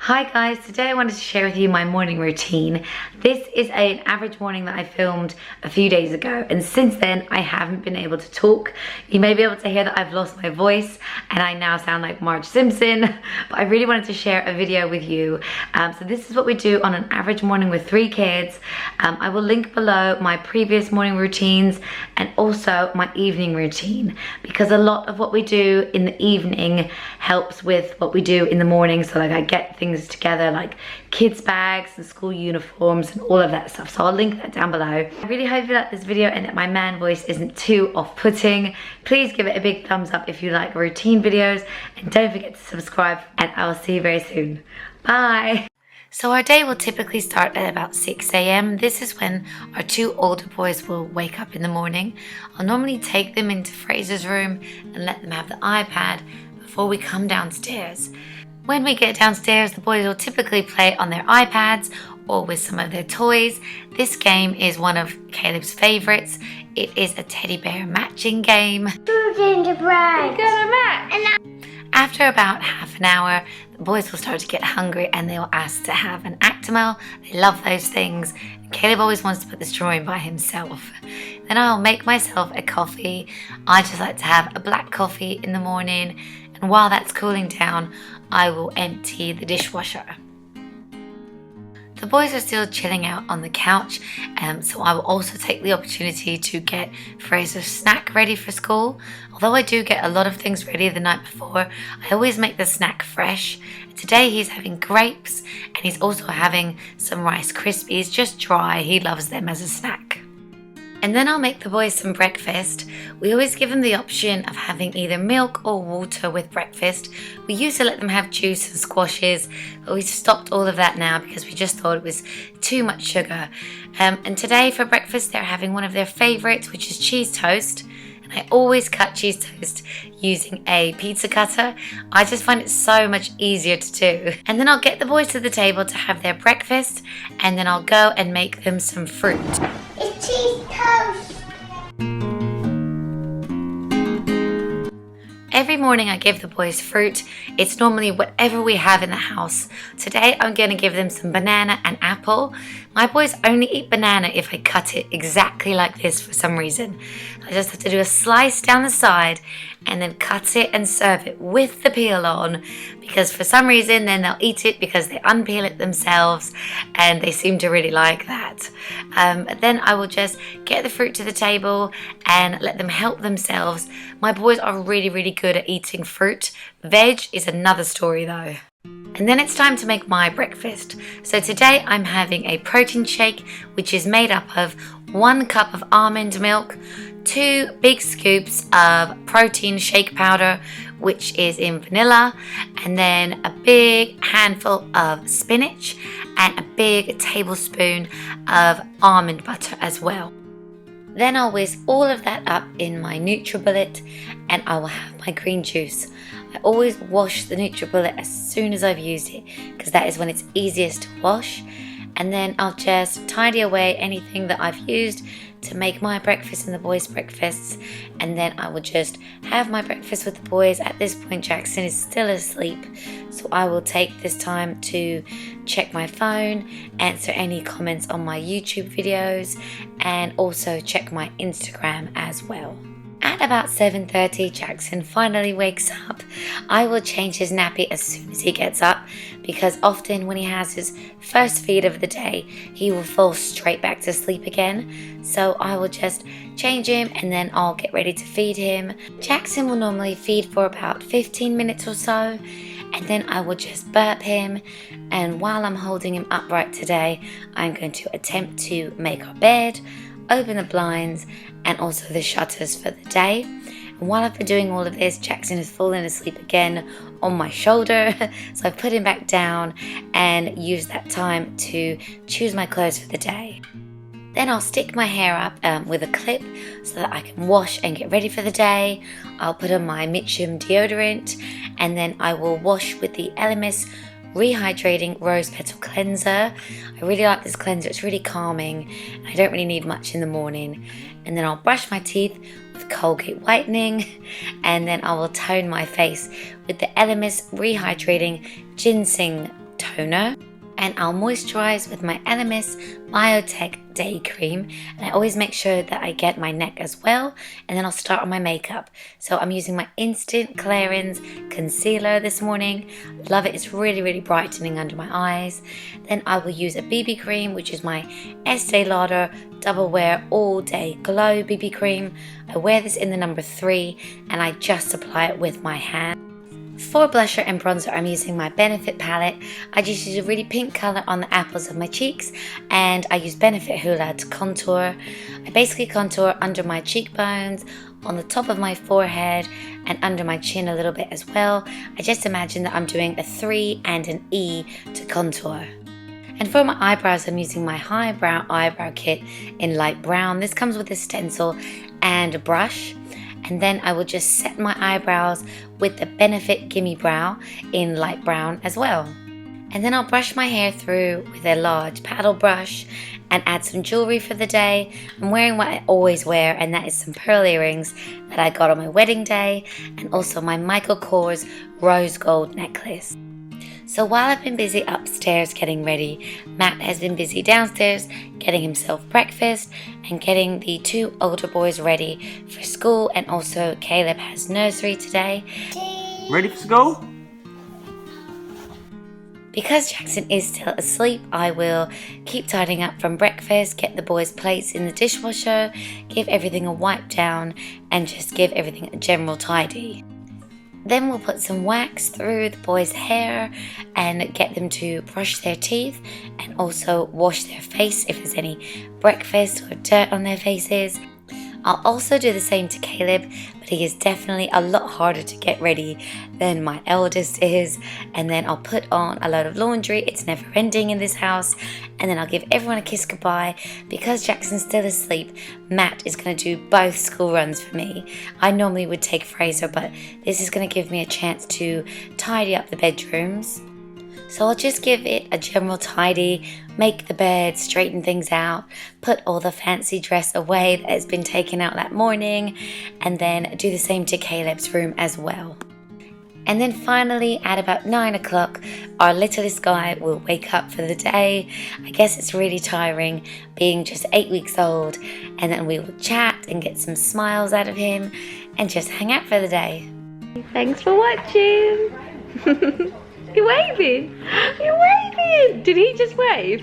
Hi guys, today I wanted to share with you my morning routine. This is an average morning that I filmed a few days ago, and since then I haven't been able to talk. You may be able to hear that I've lost my voice and I now sound like Marge Simpson, but I really wanted to share a video with you. So this is what we do on an average morning with 3 kids. I will link below my previous morning routines and also my evening routine, because a lot of what we do in the evening helps with what we do in the morning. So like I get things together like kids bags and school uniforms and all of that stuff, so I'll link that down below. I really hope you like this video and that my man voice isn't too off-putting. Please give it a big thumbs up if you like routine videos, and don't forget to subscribe, and I will see you very soon. Bye. So our day will typically start at about 6 a.m. This is when our 2 older boys will wake up in the morning. I'll normally take them into Fraser's room and let them have the iPad before we come downstairs. When we get downstairs, the boys will typically play on their iPads or with some of their toys. This game is one of Caleb's favorites. It is a teddy bear matching game. Gingerbread. After about half an hour, the boys will start to get hungry and they'll ask to have an Actimel. They love those things. Caleb always wants to put the straw in by himself. Then I'll make myself a coffee. I just like to have a black coffee in the morning, and while that's cooling down, I will empty the dishwasher. The boys are still chilling out on the couch, so I will also take the opportunity to get Fraser's snack ready for school. Although I do get a lot of things ready the night before, I always make the snack fresh. Today he's having grapes, and he's also having some Rice Krispies, just dry. He loves them as a snack. And then I'll make the boys some breakfast. We always give them the option of having either milk or water with breakfast. We used to let them have juice and squashes, but we've stopped all of that now because we just thought it was too much sugar. And today for breakfast they're having one of their favorites, which is cheese toast. And I always cut cheese toast using a pizza cutter. I just find it so much easier to do. And then I'll get the boys to the table to have their breakfast, and then I'll go and make them some fruit. It's cheese toast. Every morning I give the boys fruit. It's normally whatever we have in the house. Today I'm going to give them some banana and apple. My boys only eat banana if I cut it exactly like this for some reason. I just have to do a slice down the side and then cut it and serve it with the peel on, because for some reason then they'll eat it because they unpeel it themselves and they seem to really like that. Then I will just get the fruit to the table and let them help themselves. My boys are really good at eating fruit. Veg is another story though. And then it's time to make my breakfast. So today I'm having a protein shake, which is made up of 1 cup of almond milk, 2 big scoops of protein shake powder, which is in vanilla, and then a big handful of spinach and a big tablespoon of almond butter as well. Then I'll whisk all of that up in my NutriBullet, and I will have my green juice. I always wash the NutriBullet as soon as I've used it, because that is when it's easiest to wash. And then I'll just tidy away anything that I've used to make my breakfast and the boys' breakfasts, and then I will just have my breakfast with the boys. At this point Jackson is still asleep, so I will take this time to check my phone, answer any comments on my YouTube videos, and also check my Instagram as well. At about 7:30, Jackson finally wakes up. I will change his nappy as soon as he gets up, because often when he has his first feed of the day, he will fall straight back to sleep again. So I will just change him and then I'll get ready to feed him. Jackson will normally feed for about 15 minutes or so, and then I will just burp him. And while I'm holding him upright today, I'm going to attempt to make our bed, open the blinds, and also the shutters for the day. And while I've been doing all of this, Jackson has fallen asleep again on my shoulder, so I put him back down and use that time to choose my clothes for the day. Then I'll stick my hair up with a clip so that I can wash and get ready for the day. I'll put on my Mitchum deodorant, and then I will wash with the LMS Rehydrating Rose Petal Cleanser. I really like this cleanser, it's really calming, and I don't really need much in the morning. And then I'll brush my teeth with Colgate whitening, and then I will tone my face with the LMS Rehydrating Ginseng toner. And I'll moisturize with my Elemis Biotech Day Cream. And I always make sure that I get my neck as well. And then I'll start on my makeup. So I'm using my Instant Clarins Concealer this morning. Love it. It's really, really brightening under my eyes. Then I will use a BB cream, which is my Estee Lauder Double Wear All Day Glow BB cream. I wear this in the number 3 and I just apply it with my hand. For blusher and bronzer, I'm using my Benefit palette. I just use a really pink colour on the apples of my cheeks, and I use Benefit Hoola to contour. I basically contour under my cheekbones, on the top of my forehead, and under my chin a little bit as well. I just imagine that I'm doing a 3 and an E to contour. And for my eyebrows, I'm using my Highbrow Eyebrow Kit in light brown. This comes with a stencil and a brush. And then I will just set my eyebrows with the Benefit Gimme Brow in light brown as well. And then I'll brush my hair through with a large paddle brush and add some jewelry for the day. I'm wearing what I always wear, and that is some pearl earrings that I got on my wedding day, and also my Michael Kors rose gold necklace. So while I've been busy upstairs getting ready, Matt has been busy downstairs getting himself breakfast and getting the 2 older boys ready for school, and also Caleb has nursery today. Ready for school? Because Jackson is still asleep, I will keep tidying up from breakfast, get the boys' plates in the dishwasher, give everything a wipe down, and just give everything a general tidy. Then we'll put some wax through the boys' hair and get them to brush their teeth and also wash their face if there's any breakfast or dirt on their faces. I'll also do the same to Caleb, but he is definitely a lot harder to get ready than my eldest is. And then I'll put on a load of laundry. It's never ending in this house. And then I'll give everyone a kiss goodbye. Because Jackson's still asleep, Matt is going to do both school runs for me. I normally would take Fraser, but this is going to give me a chance to tidy up the bedrooms. So I'll just give it a general tidy, make the bed, straighten things out, put all the fancy dress away that has been taken out that morning, and then do the same to Caleb's room as well. And then finally, at about 9 o'clock, our littlest guy will wake up for the day. I guess it's really tiring being just 8 weeks old, and then we will chat and get some smiles out of him and just hang out for the day. Thanks for watching. You're waving. You're waving. Did he just wave?